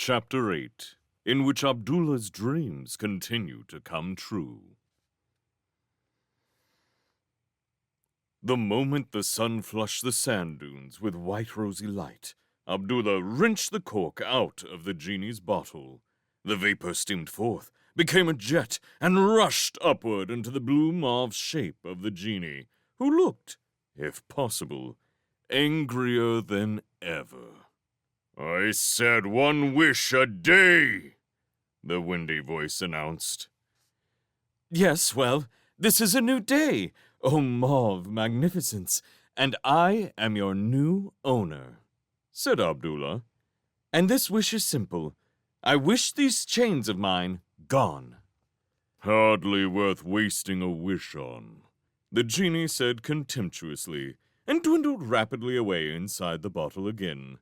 Chapter 8, in which Abdullah's dreams continue to come true. The moment the sun flushed the sand dunes with white rosy light, Abdullah wrenched the cork out of the genie's bottle. The vapor steamed forth, became a jet, and rushed upward into the blue mauve shape of the genie, who looked, if possible, angrier than ever. "I said one wish a day," the windy voice announced. "Yes, well, this is a new day, O mauve magnificence, and I am your new owner," said Abdullah. "and this wish is simple. I wish these chains of mine gone." "Hardly worth wasting a wish on," the genie said contemptuously, and dwindled rapidly away inside the bottle again.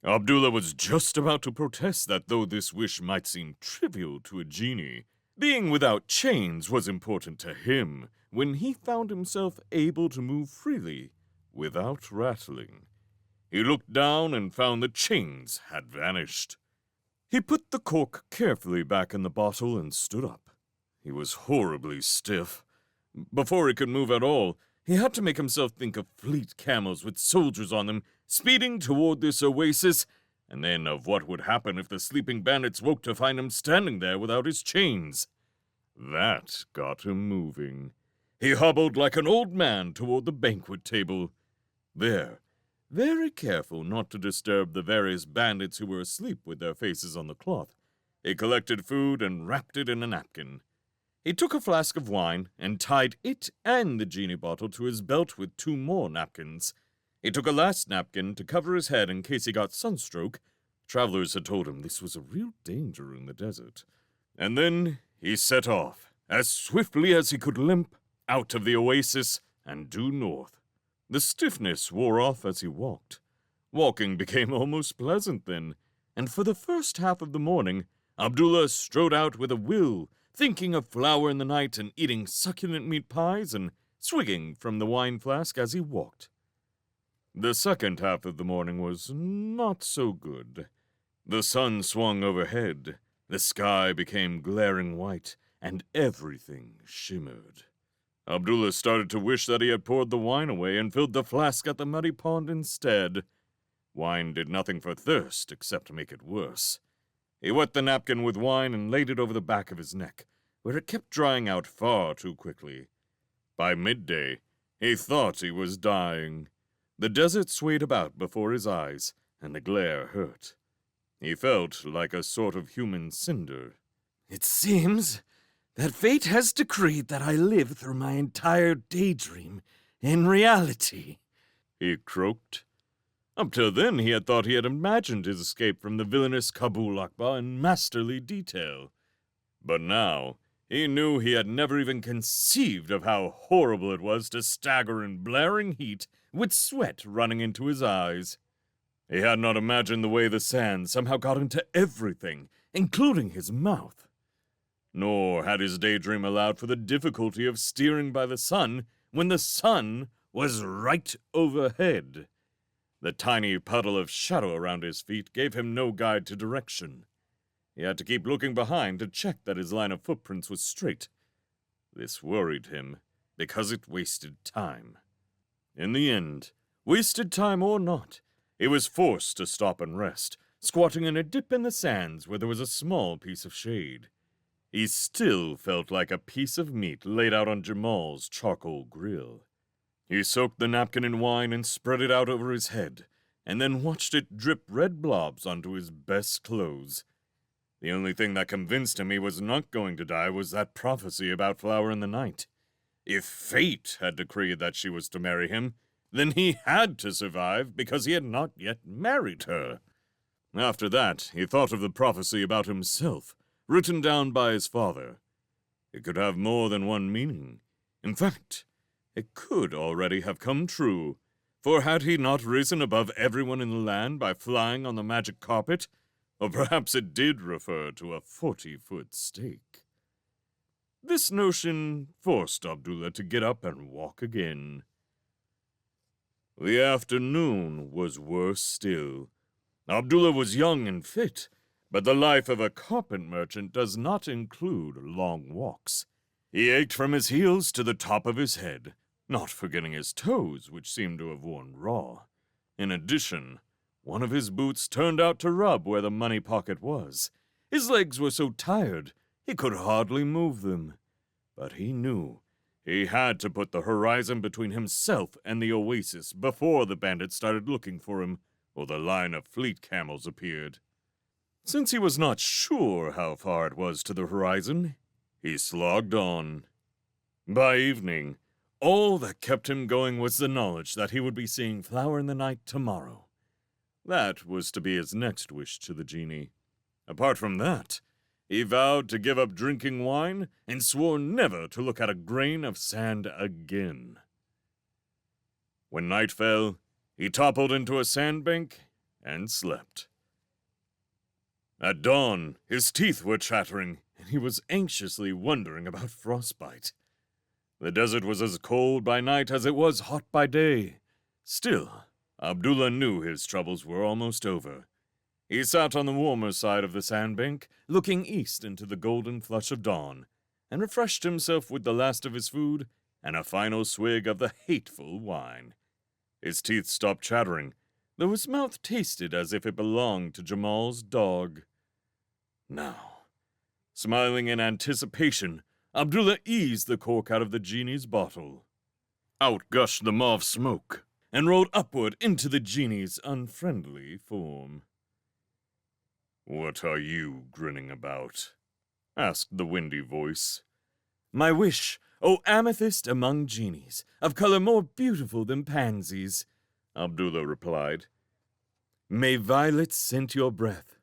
Abdullah was just about to protest that though this wish might seem trivial to a genie, being without chains was important to him, when he found himself able to move freely, without rattling. He looked down and found the chains had vanished. He put the cork carefully back in the bottle and stood up. He was horribly stiff. Before he could move at all, he had to make himself think of fleet camels with soldiers on them speeding toward this oasis, and then of what would happen if the sleeping bandits woke to find him standing there without his chains. That got him moving. He hobbled like an old man toward the banquet table. There, very careful not to disturb the various bandits who were asleep with their faces on the cloth, he collected food and wrapped it in a napkin. He took a flask of wine and tied it and the genie bottle to his belt with 2 more napkins. He took a last napkin to cover his head in case he got sunstroke. Travelers had told him this was a real danger in the desert. And then he set off, as swiftly as he could limp, out of the oasis and due north. The stiffness wore off as he walked. Walking became almost pleasant then, and for the first half of the morning, Abdullah strode out with a will, thinking of flower in the night and eating succulent meat pies and swigging from the wine flask as he walked. The second half of the morning was not so good. The sun swung overhead, the sky became glaring white, and everything shimmered. Abdullah started to wish that he had poured the wine away and filled the flask at the muddy pond instead. Wine did nothing for thirst except to make it worse. He wet the napkin with wine and laid it over the back of his neck, where it kept drying out far too quickly. By midday, he thought he was dying. The desert swayed about before his eyes, and the glare hurt. He felt like a sort of human cinder. "It seems that fate has decreed that I live through my entire daydream in reality," he croaked. Up till then he had thought he had imagined his escape from the villainous Kabul Akbar in masterly detail. But now he knew he had never even conceived of how horrible it was to stagger in blaring heat with sweat running into his eyes. He had not imagined the way the sand somehow got into everything, including his mouth. Nor had his daydream allowed for the difficulty of steering by the sun when the sun was right overhead. The tiny puddle of shadow around his feet gave him no guide to direction. He had to keep looking behind to check that his line of footprints was straight. This worried him, because it wasted time. In the end, wasted time or not, he was forced to stop and rest, squatting in a dip in the sands where there was a small piece of shade. He still felt like a piece of meat laid out on Jamal's charcoal grill. He soaked the napkin in wine and spread it out over his head, and then watched it drip red blobs onto his best clothes. The only thing that convinced him he was not going to die was that prophecy about Flower in the Night. If fate had decreed that she was to marry him, then he had to survive because he had not yet married her. After that, he thought of the prophecy about himself, written down by his father. It could have more than one meaning. In fact, it could already have come true, for had he not risen above everyone in the land by flying on the magic carpet? Or perhaps it did refer to a 40-foot stake. This notion forced Abdullah to get up and walk again. The afternoon was worse still. Abdullah was young and fit, But the life of a carpet merchant does not include long walks. He ached from his heels to the top of his head, not forgetting his toes, which seemed to have worn raw. In addition, one of his boots turned out to rub where the money pocket was. His legs were so tired, he could hardly move them. But he knew he had to put the horizon between himself and the oasis before the bandits started looking for him, or the line of fleet camels appeared. Since he was not sure how far it was to the horizon, he slogged on. By evening, all that kept him going was the knowledge that he would be seeing Flower in the Night tomorrow. That was to be his next wish to the genie. Apart from that, he vowed to give up drinking wine and swore never to look at a grain of sand again. When night fell, he toppled into a sandbank and slept. At dawn, his teeth were chattering, and he was anxiously wondering about frostbite. The desert was as cold by night as it was hot by day. Still, Abdullah knew his troubles were almost over. He sat on the warmer side of the sandbank, looking east into the golden flush of dawn, and refreshed himself with the last of his food and a final swig of the hateful wine. His teeth stopped chattering, though his mouth tasted as if it belonged to Jamal's dog. Now, smiling in anticipation, Abdullah eased the cork out of the genie's bottle. Out gushed the mauve smoke, and rolled upward into the genie's unfriendly form. "What are you grinning about?" asked the windy voice. "My wish, O amethyst among genies, of color more beautiful than pansies," Abdullah replied. "May violets scent your breath.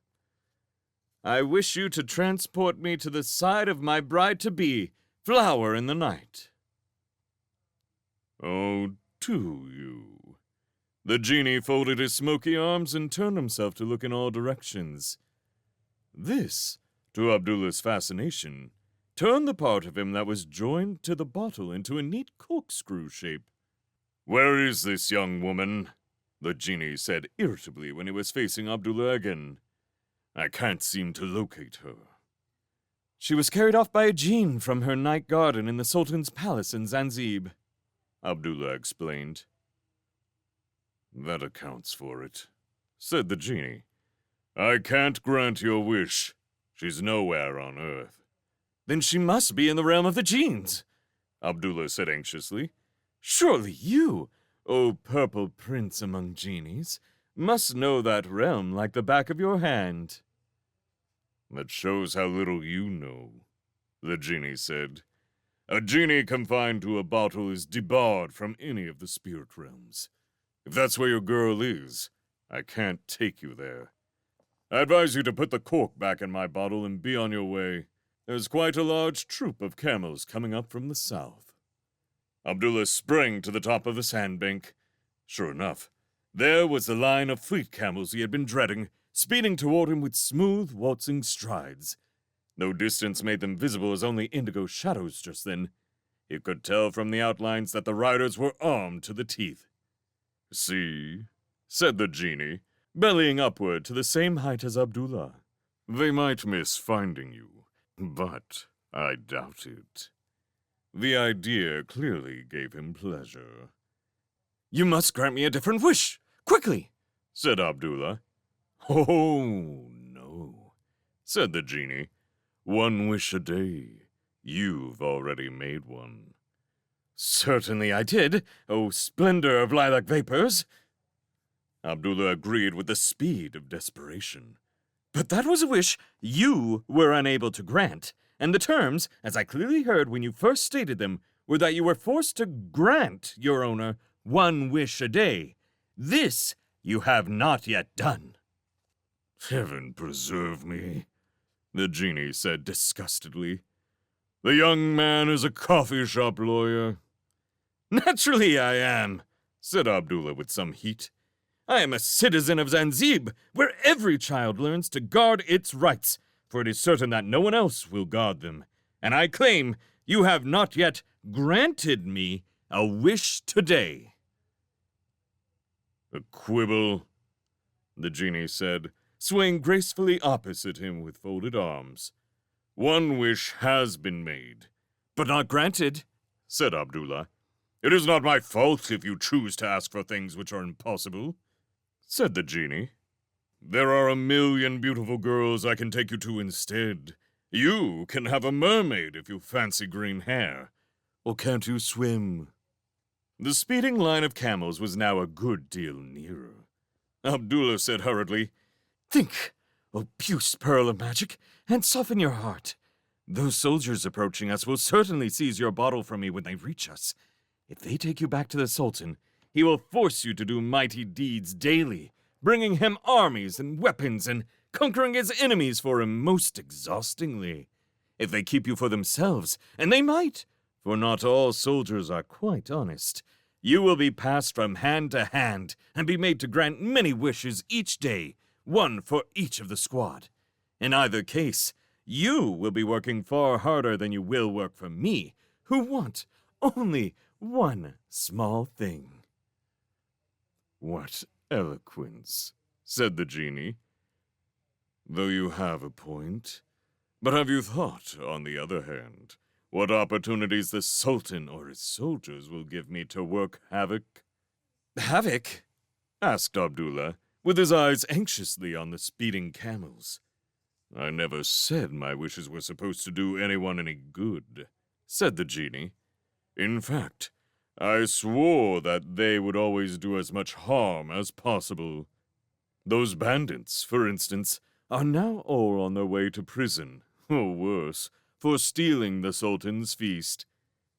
I wish you to transport me to the side of my bride-to-be, Flower in the Night." "Oh, do you?" The genie folded his smoky arms and turned himself to look in all directions. This, to Abdullah's fascination, turned the part of him that was joined to the bottle into a neat corkscrew shape. "Where is this young woman?" the genie said irritably when he was facing Abdullah again. "I can't seem to locate her." "She was carried off by a jinn from her night garden in the Sultan's palace in Zanzib," Abdullah explained. "That accounts for it," said the genie. "I can't grant your wish. She's nowhere on Earth." "Then she must be in the realm of the jinns," Abdullah said anxiously. "Surely you, O purple prince among genies, must know that realm like the back of your hand." "That shows how little you know," the genie said. "A genie confined to a bottle is debarred from any of the spirit realms. If that's where your girl is, I can't take you there. I advise you to put the cork back in my bottle and be on your way. There's quite a large troop of camels coming up from the south." Abdullah sprang to the top of the sandbank. Sure enough, there was the line of fleet camels he had been dreading, speeding toward him with smooth, waltzing strides. Though distance made them visible as only indigo shadows just then, he could tell from the outlines that the riders were armed to the teeth. "See," said the genie, bellying upward to the same height as Abdullah. "They might miss finding you, but I doubt it." The idea clearly gave him pleasure. "You must grant me a different wish, quickly," said Abdullah. "Oh, no," said the genie. "One wish a day. You've already made one." "Certainly I did, O splendor of lilac vapors." Abdullah agreed with the speed of desperation. "But that was a wish you were unable to grant, and the terms, as I clearly heard when you first stated them, were that you were forced to grant your owner one wish a day. This you have not yet done." "Heaven preserve me," the genie said disgustedly. "The young man is a coffee shop lawyer." "Naturally I am," said Abdullah with some heat. "I am a citizen of Zanzib, where every child learns to guard its rights, for it is certain that no one else will guard them. And I claim you have not yet granted me a wish today." "A quibble," the genie said, swaying gracefully opposite him with folded arms. "One wish has been made," But not granted, said Abdullah. "It is not my fault if you choose to ask for things which are impossible," said the genie. "There are 1,000,000 beautiful girls I can take you to instead. You can have a mermaid if you fancy green hair. Or can't you swim? The speeding line of camels was now a good deal nearer. Abdullah said hurriedly, Think, O puce pearl of magic, and soften your heart. Those soldiers approaching us will certainly seize your bottle from me when they reach us. If they take you back to the Sultan, he will force you to do mighty deeds daily, bringing him armies and weapons and conquering his enemies for him most exhaustingly. If they keep you for themselves, and they might, for not all soldiers are quite honest, you will be passed from hand to hand and be made to grant many wishes each day, one for each of the squad. In either case, you will be working far harder than you will work for me, who want only one small thing." "What eloquence," said the genie. "Though you have a point. But have you thought, on the other hand, what opportunities the Sultan or his soldiers will give me to work havoc?" "Havoc?" asked Abdullah, with his eyes anxiously on the speeding camels. "I never said my wishes were supposed to do anyone any good," said the genie. "In fact, I swore that they would always do as much harm as possible. Those bandits, for instance, are now all on their way to prison, or worse, for stealing the Sultan's feast.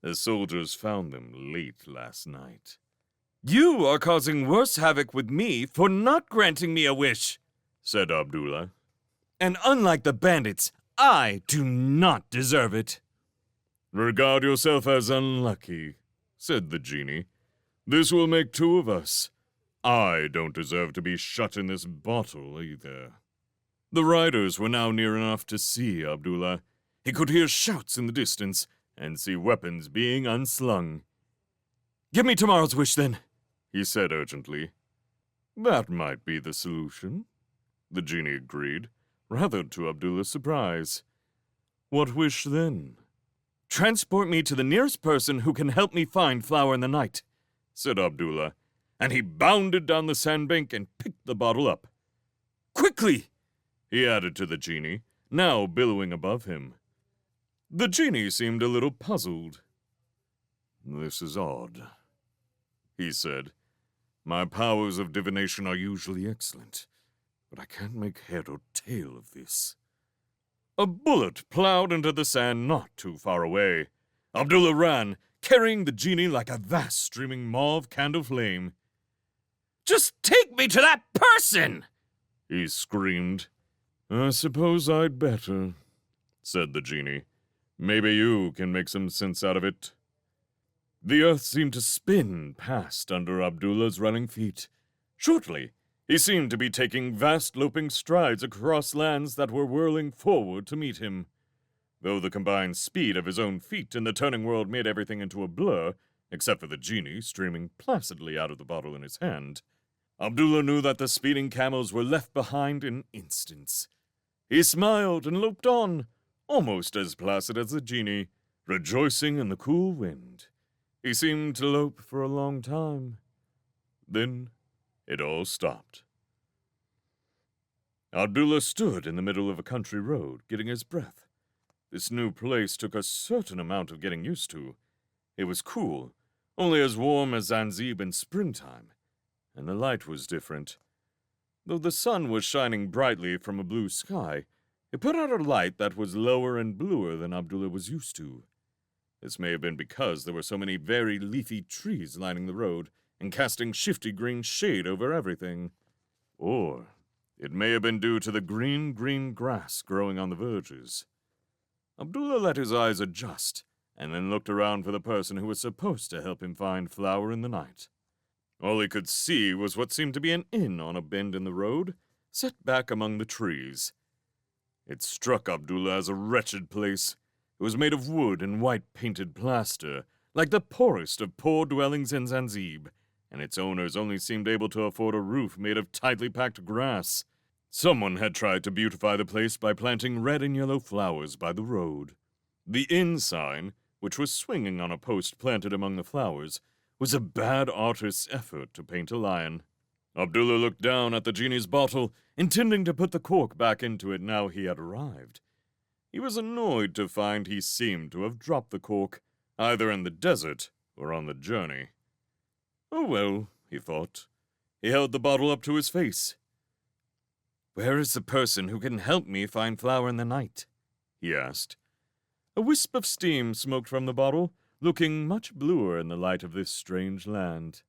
The soldiers found them late last night." "You are causing worse havoc with me for not granting me a wish," said Abdullah. "And unlike the bandits, I do not deserve it." "Regard yourself as unlucky," said the genie. "This will make two of us. I don't deserve to be shut in this bottle either." The riders were now near enough to see Abdullah. He could hear shouts in the distance and see weapons being unslung. "Give me tomorrow's wish, then," he said urgently. "That might be the solution," the genie agreed, rather to Abdullah's surprise. "What wish then?" "Transport me to the nearest person who can help me find Flower in the Night," said Abdullah, and he bounded down the sandbank and picked the bottle up. "Quickly!" he added to the genie, now billowing above him. The genie seemed a little puzzled. "This is odd," he said. "My powers of divination are usually excellent, but I can't make head or tail of this." A bullet plowed into the sand not too far away. Abdullah ran, carrying the genie like a vast streaming mauve candle flame. "Just take me to that person!" he screamed. "I suppose I'd better," said the genie. "Maybe you can make some sense out of it." The earth seemed to spin past under Abdullah's running feet. Shortly, he seemed to be taking vast loping strides across lands that were whirling forward to meet him. Though the combined speed of his own feet and the turning world made everything into a blur, except for the genie streaming placidly out of the bottle in his hand, Abdullah knew that the speeding camels were left behind in instants. He smiled and loped on, almost as placid as the genie, rejoicing in the cool wind. He seemed to lope for a long time. Then it all stopped. Abdullah stood in the middle of a country road, getting his breath. This new place took a certain amount of getting used to. It was cool, only as warm as Zanzibar in springtime, and the light was different. Though the sun was shining brightly from a blue sky, it put out a light that was lower and bluer than Abdullah was used to. This may have been because there were so many very leafy trees lining the road and casting shifty green shade over everything. Or it may have been due to the green grass growing on the verges. Abdullah let his eyes adjust, and then looked around for the person who was supposed to help him find Flower in the Night. All he could see was what seemed to be an inn on a bend in the road, set back among the trees. It struck Abdullah as a wretched place. It was made of wood and white-painted plaster, like the poorest of poor dwellings in Zanzibar, and its owners only seemed able to afford a roof made of tightly packed grass. Someone had tried to beautify the place by planting red and yellow flowers by the road. The inn sign, which was swinging on a post planted among the flowers, was a bad artist's effort to paint a lion. Abdullah looked down at the genie's bottle, intending to put the cork back into it now he had arrived. He was annoyed to find he seemed to have dropped the cork, either in the desert or on the journey. Oh well, he thought. He held the bottle up to his face. "Where is the person who can help me find flower in the night?" he asked. A wisp of steam smoked from the bottle, looking much bluer in the light of this strange land.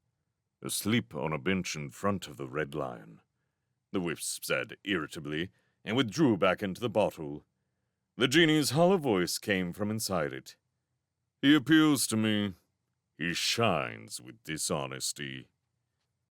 "Asleep on a bench in front of the Red Lion," the wisp said irritably, and withdrew back into the bottle. The genie's hollow voice came from inside it. "He appeals to me. He shines with dishonesty."